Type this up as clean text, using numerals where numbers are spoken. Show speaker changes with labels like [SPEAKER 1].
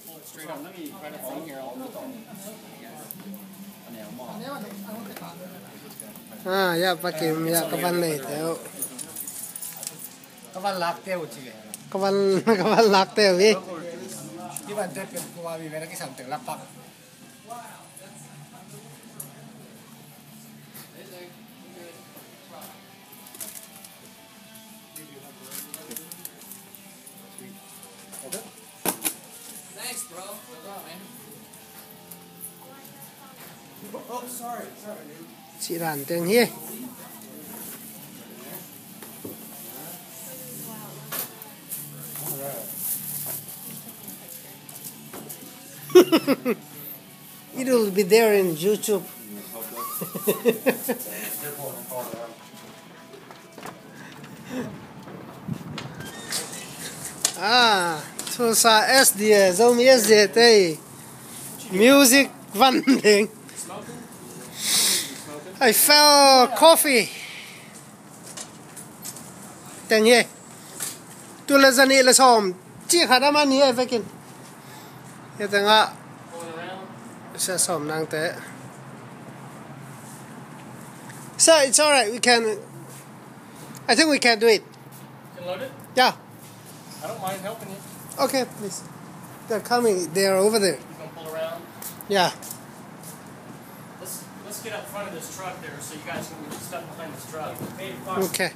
[SPEAKER 1] pull it straight up. Let me right up front here.
[SPEAKER 2] Ya pakai ya kapan nih tahu.
[SPEAKER 1] Kapan lakte uci ya?
[SPEAKER 2] Kapan lakte wi?
[SPEAKER 1] Di bantet kan kuawi mereka ki sampai lapak. Thanks, bro. No problem, man. Oh, sorry, dude.
[SPEAKER 2] Chị đàn tiếng hi. It will be there in YouTube. Tulsa SD, zomisda đây. Music văn tiếng. I fell coffee. Tiếng hi. Tu là dân ý là xóm. Chỉ khá đám ăn hi phải kinh. Thế tiếng ạ. Sẽ xóm năng tế. So it's alright, we can. I think we can do it.
[SPEAKER 1] Can load it?
[SPEAKER 2] Yeah.
[SPEAKER 1] I don't mind helping you.
[SPEAKER 2] Okay, please. They're coming. They're over there.
[SPEAKER 1] You can pull around.
[SPEAKER 2] Yeah.
[SPEAKER 1] Let's get up front of this truck there so you guys can get stuck behind this truck.
[SPEAKER 2] Okay.